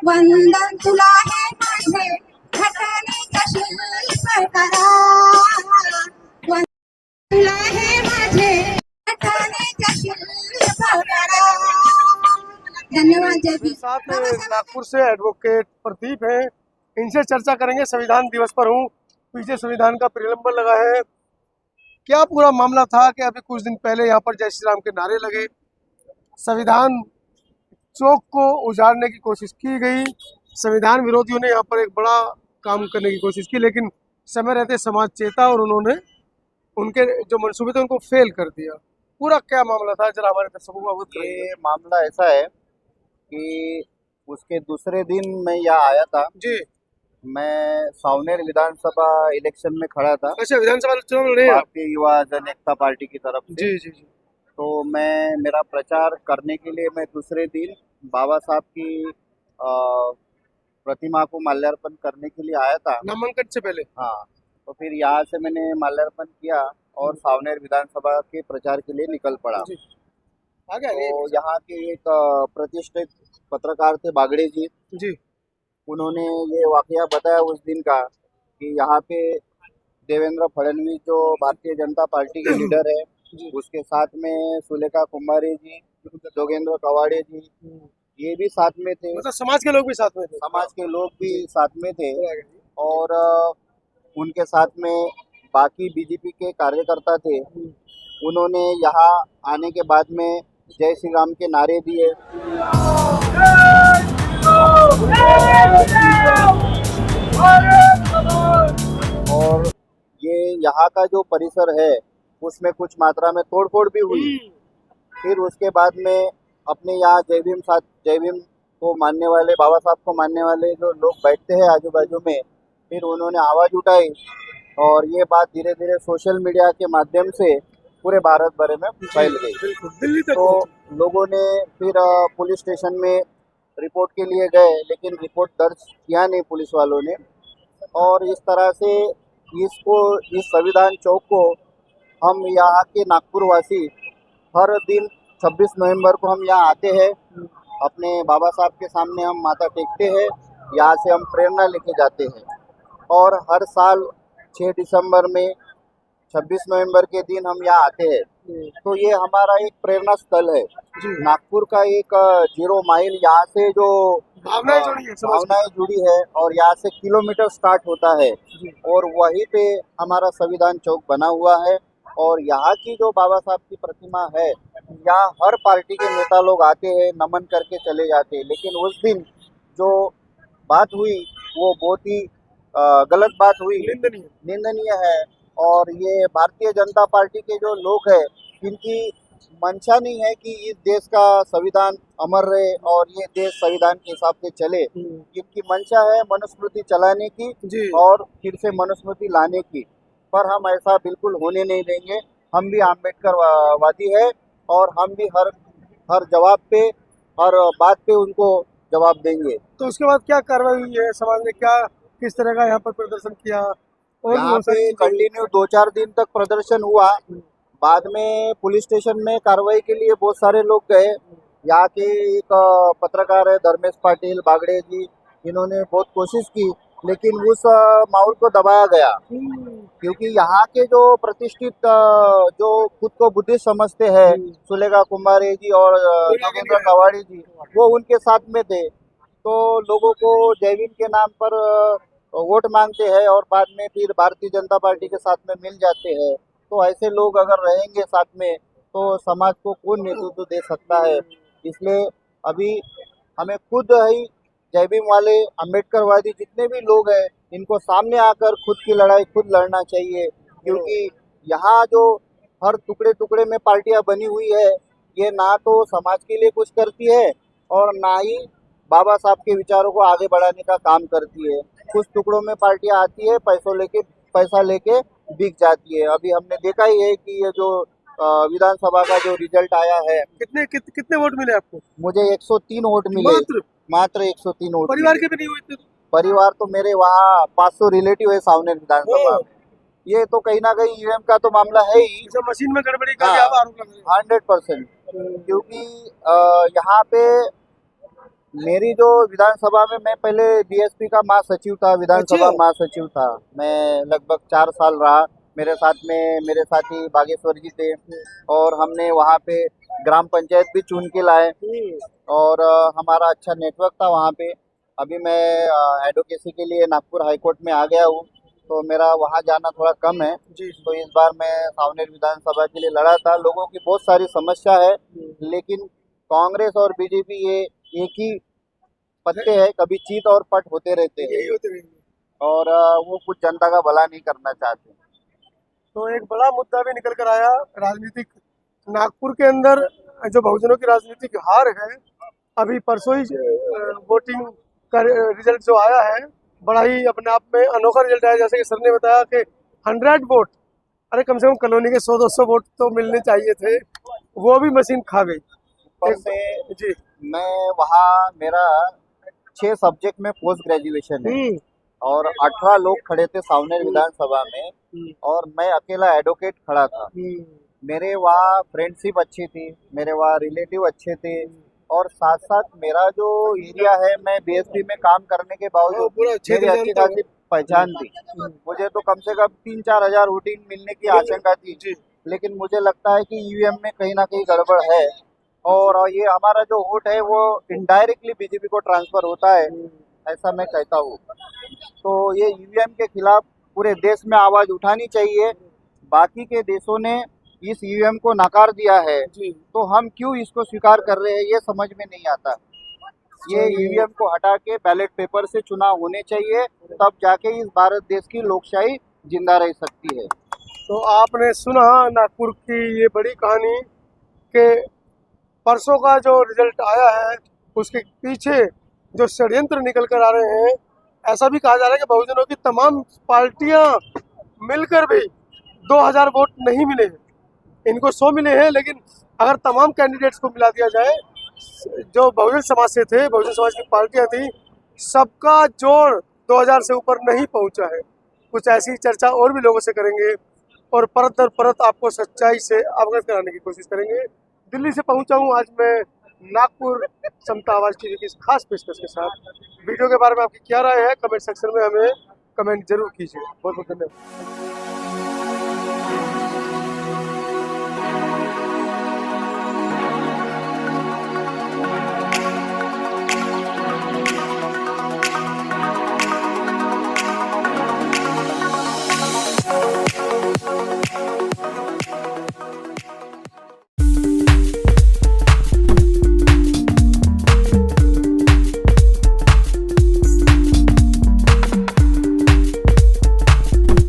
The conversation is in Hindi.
वंदन तुला है माझे घटनेच्या शिल्पकारा, वंदन तुला है माझे घटनेच्या शिल्पकारा। धन्यवाद। जय भीम। साथ नागपुर से एडवोकेट प्रदीप है, इनसे चर्चा करेंगे। संविधान दिवस पर हूँ, पीछे संविधान का प्रलंबन लगा है। क्या पूरा मामला था कि अभी कुछ दिन पहले यहाँ पर जय श्री राम के नारे लगे, संविधान चौक को उजाड़ने की कोशिश की गई, संविधान विरोधियों ने यहाँ पर एक बड़ा काम करने की कोशिश की, लेकिन समय रहते समाज चेता और उन्होंने उनके जो मंसूबे थे उनको फेल कर दिया। पूरा क्या मामला था, जरा हमारे दर्शकों को अवगत कराइए। ये मामला ऐसा है कि उसके दूसरे दिन मैं यहाँ आया था जी। मैं सावनेर विधानसभा इलेक्शन में खड़ा था। अच्छा, विधानसभा चुनाव लड़ रहे हैं भारतीय युवा जन एकता पार्टी की तरफ से। जी जी जी। तो मैं मेरा प्रचार करने के लिए मैं दूसरे दिन बाबा साहब की प्रतिमा को माल्यार्पण करने के लिए आया था, नामांकन से पहले। हाँ, तो फिर यहाँ से मैंने माल्यार्पण किया और सावनेर विधानसभा के प्रचार के लिए निकल पड़ा। तो यहाँ के एक प्रतिष्ठित पत्रकार थे बागड़े जी, उन्होंने ये वाकया बताया उस दिन का कि यहाँ पे देवेंद्र फडणवीस जो भारतीय जनता पार्टी के लीडर है, उसके साथ में सुलेखा कुमारी जी, जोगेंद्र कवाड़े जी, ये भी साथ में थे। मतलब समाज के लोग भी साथ में थे। समाज के लोग भी साथ में थे और उनके साथ में बाकी बीजेपी के कार्यकर्ता थे। उन्होंने यहाँ आने के बाद में जय श्री राम के नारे दिए और ये यहाँ का जो परिसर है उसमें कुछ मात्रा में तोड़फोड़ भी हुई। फिर उसके बाद में अपने यहाँ जय भीम को मानने वाले, बाबा साहब को मानने वाले जो लोग बैठते हैं आजू बाजू में, फिर उन्होंने आवाज़ उठाई और ये बात धीरे धीरे सोशल मीडिया के माध्यम से पूरे भारत भर में फैल गई। तो लोगों ने फिर पुलिस स्टेशन में रिपोर्ट के लिए गए, लेकिन रिपोर्ट दर्ज किया नहीं पुलिस वालों ने। और इस तरह से इस संविधान चौक को हम यहाँ के नागपुर वासी हर दिन 26 नवंबर को हम यहाँ आते हैं, अपने बाबा साहब के सामने हम माथा टेकते हैं, यहाँ से हम प्रेरणा लेके जाते हैं। और हर साल 6 दिसंबर में 26 नवंबर के दिन हम यहाँ आते हैं। तो ये हमारा एक प्रेरणा स्थल है, नागपुर का एक 0 माइल, यहाँ से जो भावनाएं जुड़ी है और यहाँ से किलोमीटर स्टार्ट होता है और वहीं पे हमारा संविधान चौक बना हुआ है। और यहाँ की जो बाबा साहब की प्रतिमा है, यहाँ हर पार्टी के नेता लोग आते हैं, नमन करके चले जाते हैं। लेकिन उस दिन जो बात हुई वो बहुत ही गलत बात हुई, निंदनीय है। और ये भारतीय जनता पार्टी के जो लोग हैं, इनकी मंशा नहीं है कि इस देश का संविधान अमर रहे और ये देश संविधान के हिसाब से चले। इनकी मंशा है मनुस्मृति चलाने की और फिर से मनुस्मृति लाने की, पर हम ऐसा बिल्कुल होने नहीं देंगे। हम भी अम्बेडकर वादी है और हम भी हर जवाब पे, हर बात पे उनको जवाब देंगे। तो उसके बाद क्या कार्रवाई हुई है, समाज ने क्या किस तरह का यहाँ पर प्रदर्शन किया? और यहाँ पे कंटिन्यू 2-4 दिन तक प्रदर्शन हुआ। बाद में पुलिस स्टेशन में कार्रवाई के लिए बहुत सारे लोग गए। यहाँ के एक पत्रकार है धर्मेश पाटिल बागड़े जी, इन्होंने बहुत कोशिश की, लेकिन उस माहौल को दबाया गया क्योंकि यहाँ के जो प्रतिष्ठित जो खुद को बुद्धिस्ट समझते हैं, सुलेखा कुमारी जी और जोगेंद्र कवाड़ी जी, वो उनके साथ में थे। तो लोगों को जय भीम के नाम पर वोट मांगते हैं और बाद में फिर भारतीय जनता पार्टी के साथ में मिल जाते हैं। तो ऐसे लोग अगर रहेंगे साथ में तो समाज को कौन नेतृत्व दे सकता है। इसलिए अभी हमें खुद ही जय भीम वाले, अम्बेडकरवादी जितने भी लोग हैं, इनको सामने आकर खुद की लड़ाई खुद लड़ना चाहिए। क्योंकि यहाँ जो हर टुकड़े टुकड़े में पार्टियां बनी हुई है, ये ना तो समाज के लिए कुछ करती है और ना ही बाबा साहब के विचारों को आगे बढ़ाने का काम करती है। कुछ टुकड़ों में पार्टियां आती है, पैसा लेके बिक जाती है। अभी हमने देखा ही है कि ये जो विधानसभा का जो रिजल्ट आया है, कितने वोट मिले आपको? मुझे 103 वोट मिले, मात्र 103 वोट। परिवार के भी नहीं हुए थे? परिवार तो मेरे वहाँ 500 रिलेटिव है सावनेर विधानसभा में। ये तो कहीं ना कहीं ईवीएम का तो मामला है ही, मशीन में गड़बड़ी का भी आप आरोप लगा रहे हैं। 100%। क्योंकि यहाँ पे मेरी जो विधानसभा में, मैं पहले बीएसपी का महासचिव था, विधानसभा महासचिव था। मैं लगभग 4 साल रहा। मेरे साथ में मेरे साथी बागेश्वर जी थे और हमने वहाँ पे ग्राम पंचायत भी चुन के लाए और हमारा अच्छा नेटवर्क था वहाँ पे। अभी मैं एडवोकेसी के लिए नागपुर हाईकोर्ट में आ गया हूँ, तो मेरा वहाँ जाना थोड़ा कम है। तो इस बार मैं सावनेर विधानसभा के लिए लड़ा था। लोगों की बहुत सारी समस्या है, लेकिन कांग्रेस और बीजेपी ये एक ही पत्ते हैं, कभी चीत और पट होते रहते हैं और वो कुछ जनता का भला नहीं करना चाहते। तो एक बड़ा मुद्दा भी निकल कर आया राजनीतिक, नागपुर के अंदर जो बहुजनों की राजनीतिक हार है। अभी परसों ही वोटिंग का रिजल्ट जो आया है, बड़ा ही अपने आप में अनोखा रिजल्ट आया। जैसे कि सर ने बताया कि 100 वोट, अरे कम से कम कॉलोनी के 100-200 वोट तो मिलने चाहिए थे, वो भी मशीन खा गई। ऊपर से जी, मैं वहाँ मेरा 6 सब्जेक्ट में पोस्ट ग्रेजुएशन है और 18 लोग खड़े थे सावनेर विधानसभा में और मैं अकेला एडवोकेट खड़ा था। मेरे वहाँ फ्रेंडशिप अच्छी थी, मेरे वहाँ रिलेटिव अच्छे थे और साथ साथ मेरा जो एरिया है, मैं बीएसपी में काम करने के बावजूद मेरी अच्छी खासी पहचान थी। मुझे तो कम से कम 3-4 हजार वोटिंग मिलने की आशंका थी, लेकिन मुझे लगता है कि ईवीएम में कहीं ना कहीं गड़बड़ है और ये हमारा जो वोट है वो इनडायरेक्टली बीजेपी को ट्रांसफर होता है, ऐसा मैं कहता हूँ। तो ये ईवीएम के खिलाफ पूरे देश में आवाज उठानी चाहिए। बाकी के देशों ने इस ईवीएम को नकार दिया है, तो हम क्यों इसको स्वीकार कर रहे हैं, ये समझ में नहीं आता। ये ईवीएम को हटा के बैलेट पेपर से चुनाव होने चाहिए, तब जाके इस भारत देश की लोकशाही जिंदा रह सकती है। तो आपने सुना नागपुर की ये बड़ी कहानी के परसों का जो रिजल्ट आया है, उसके पीछे जो षड्यंत्र निकल कर आ रहे हैं। ऐसा भी कहा जा रहा है कि बहुजनों की तमाम पार्टियां मिलकर भी 2000 वोट नहीं मिले हैं, इनको 100 मिले हैं। लेकिन अगर तमाम कैंडिडेट्स को मिला दिया जाए, जो बहुजन समाज से थे, बहुजन समाज की पार्टियां थी, सबका जोड़ 2000 से ऊपर नहीं पहुंचा है। कुछ ऐसी चर्चा और भी लोगों से करेंगे और परत दर परत आपको सच्चाई से अवगत कराने की कोशिश करेंगे। दिल्ली से पहुंचा हूं आज मैं नागपुर समता आवाज टीवी की इस खास पेशकश के साथ। वीडियो के बारे में आपकी क्या राय है, कमेंट सेक्शन में हमें कमेंट जरूर कीजिए। बहुत बहुत धन्यवाद।